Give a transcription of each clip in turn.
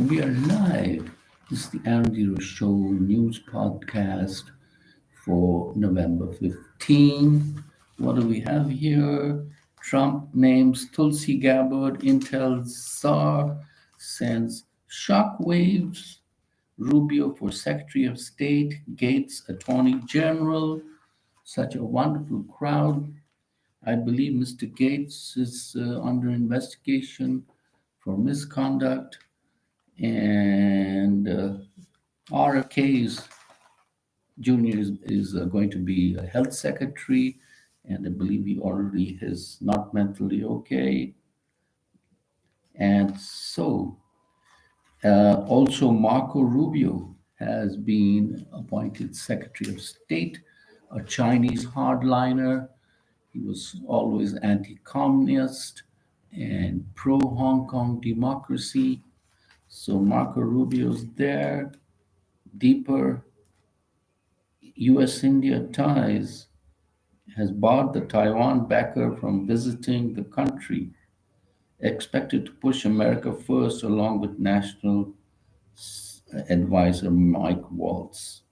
We are live. This is the aaronzero Show news podcast for November 15. What do we have here? Trump names Tulsi Gabbard Intel czar, sends shockwaves. Rubio for Secretary of State, Gates Attorney General. Such a wonderful crowd. I believe Mr. Gates is under investigation for misconduct, and RFK Jr. is going to be a health secretary, and I believe he already is not mentally okay. And so, also Marco Rubio has been appointed Secretary of State, a Chinese hardliner. He was always anti-communist and pro-Hong Kong democracy. So Marco Rubio's there. Deeper U.S.-India ties has barred the Taiwan backer from visiting the country, expected to push America first along with National Advisor Mike Waltz.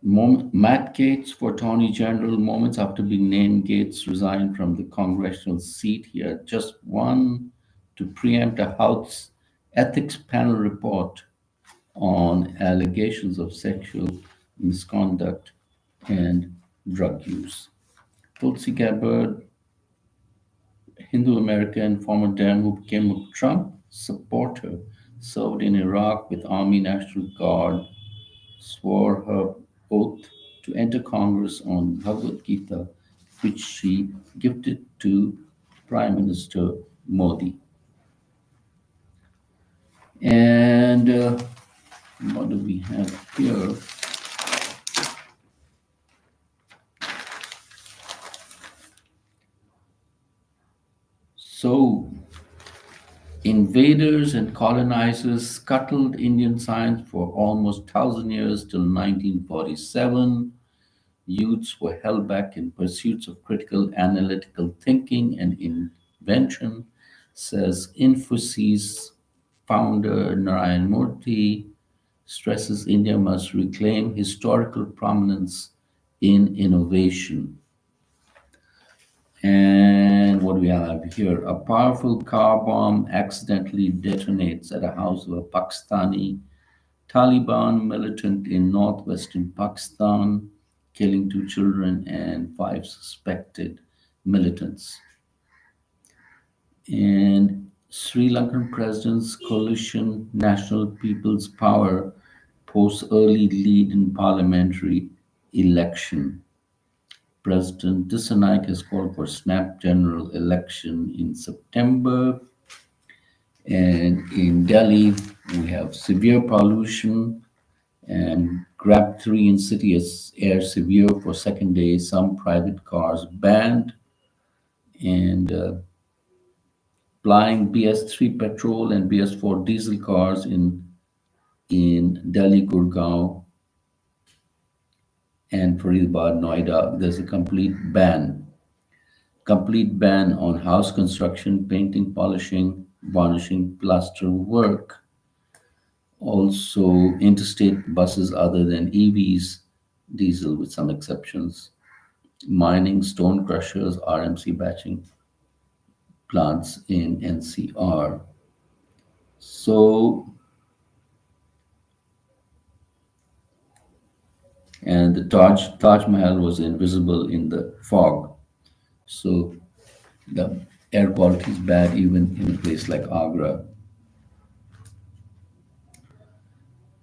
Matt Gaetz for Attorney General. Moments after being named, Gates resigned from the congressional seat. He had just won to preempt a House ethics panel report on allegations of sexual misconduct and drug use. Tulsi Gabbard, Hindu American, former Dem who became a Trump supporter, served in Iraq with Army National Guard, swore her oath to enter Congress on Bhagavad Gita, which she gifted to Prime Minister Modi. And what do we have here? So, invaders and colonizers scuttled Indian science for almost 1,000 years till 1947. Youths were held back in pursuits of critical analytical thinking and invention, says Infosys founder Narayan Murthy, stresses India must reclaim historical prominence in innovation. And what do we have here? A powerful car bomb accidentally detonates at a house of a Pakistani Taliban militant in northwestern Pakistan, killing 2 children and 5 suspected militants. And Sri Lankan President's coalition National People's Power posts early lead in parliamentary election. President Dissanayake has called for snap general election in September. And in Delhi, we have severe pollution and grab 3 in city as air severe for second day. Some private cars banned, and plying BS3 petrol and BS4 diesel cars in Delhi, Gurgaon, and Faridabad, Noida. There's a complete ban on house construction, painting, polishing, varnishing, plaster work. Also, interstate buses other than EVs, diesel with some exceptions, mining, stone crushers, RMC batching plants in NCR. So, and the Taj Mahal was invisible in the fog. So, the air quality is bad even in a place like Agra.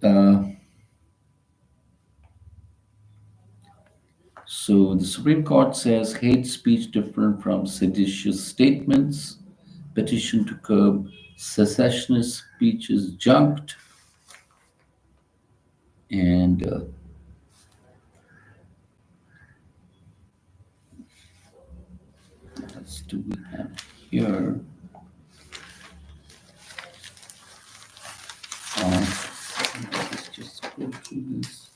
Uh, So the Supreme Court says hate speech different from seditious statements. Petition to curb secessionist speech is junked. And what else do we have here? Let's just go through this.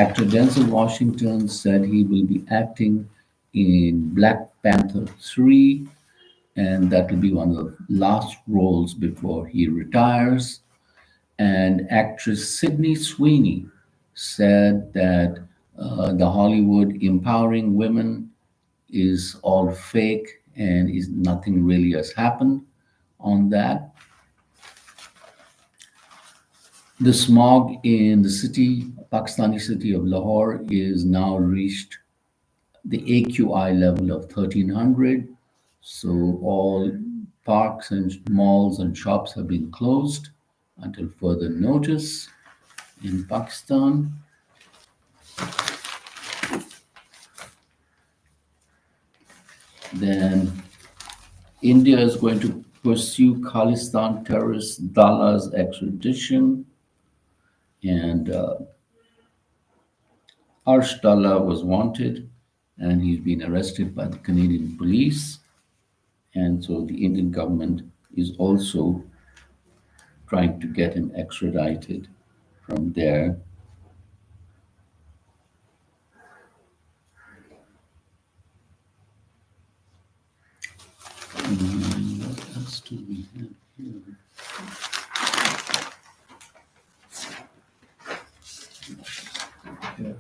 Actor Denzel Washington said he will be acting in Black Panther 3, and that will be one of the last roles before he retires. And actress Sydney Sweeney said that the Hollywood empowering women is all fake and is nothing really has happened on that. The smog in the Pakistani city of Lahore, is now reached the AQI level of 1300. So all parks and malls and shops have been closed until further notice in Pakistan. Then India is going to pursue Khalistan terrorist Dala's extradition, and Arsh Dalla was wanted, and he's been arrested by the Canadian police, and so the Indian government is also trying to get him extradited from there. What else do we have here? Yeah.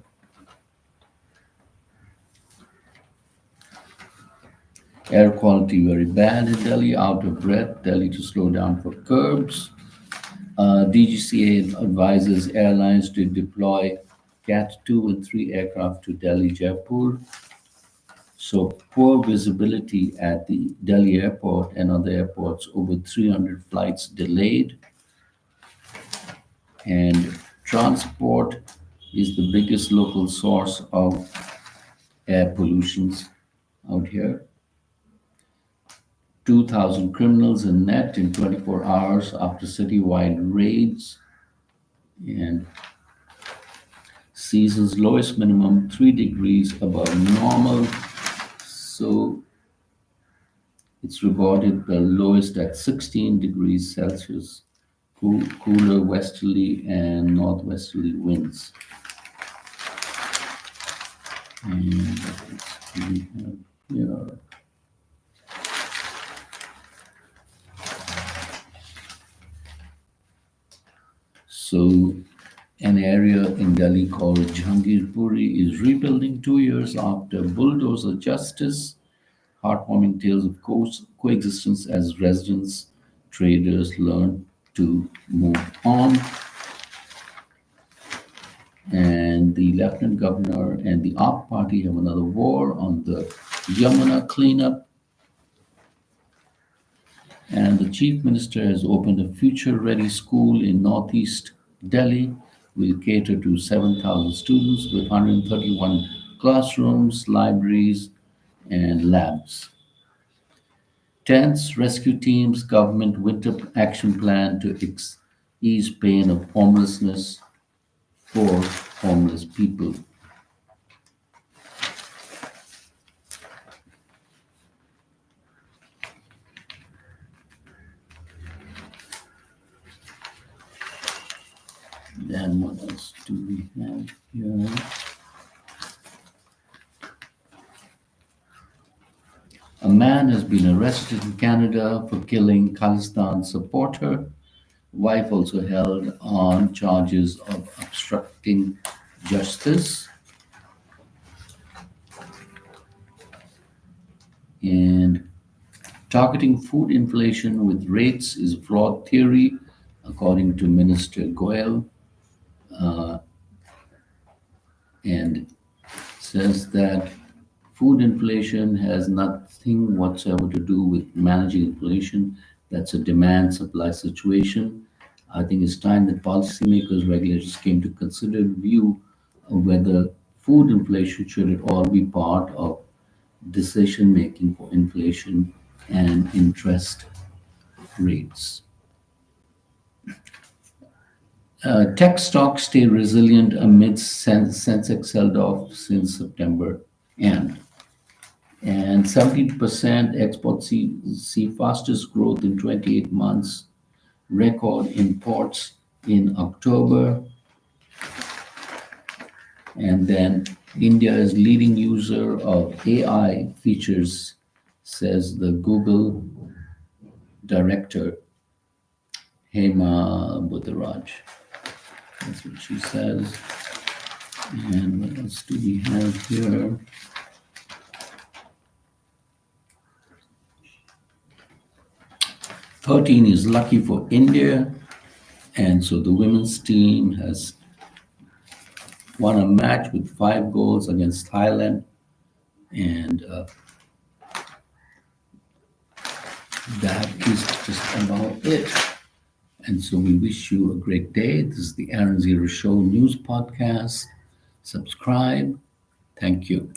Air quality very bad in Delhi, out of breath, Delhi to slow down for curbs. DGCA advises airlines to deploy CAT 2 and 3 aircraft to Delhi, Jaipur. So poor visibility at the Delhi airport and other airports, over 300 flights delayed. And transport is the biggest local source of air pollutions out here. 2,000 criminals in net in 24 hours after citywide raids, and season's lowest minimum 3 degrees above normal. So it's recorded the lowest at 16 degrees Celsius. Cooler westerly and northwesterly winds. And we have here. So an area in Delhi called Jahangirpuri is rebuilding 2 years after bulldozer justice. Heartwarming tales of coexistence as residents, traders learn to move on. And the lieutenant governor and the AAP party have another war on the Yamuna cleanup. And the chief minister has opened a future-ready school in northeast Delhi. Will cater to 7,000 students with 131 classrooms, libraries, and labs. Tents, rescue teams, government winter action plan to ease pain of homelessness for homeless people. Then what else do we have here? A man has been arrested in Canada for killing Khalistan supporter. Wife also held on charges of obstructing justice. And targeting food inflation with rates is a flawed theory, according to Minister Goyal, and says that food inflation has nothing whatsoever to do with managing inflation. That's a demand supply situation. I think it's time that policymakers, regulators came to consider view of whether food inflation should at all be part of decision making for inflation and interest rates. Tech stocks stay resilient amidst Sensex sell-off since September end. And 17% exports see fastest growth in 28 months. Record imports in October. And then India's leading user of AI features, says the Google director, Hema Buddharaj. That's what she says. And what else do we have here? "13 is lucky for India." And so the women's team has won a match with 5 goals against Thailand. And that is just about it. And so we wish you a great day. This is the Aaron Zero Show news podcast. Subscribe. Thank you.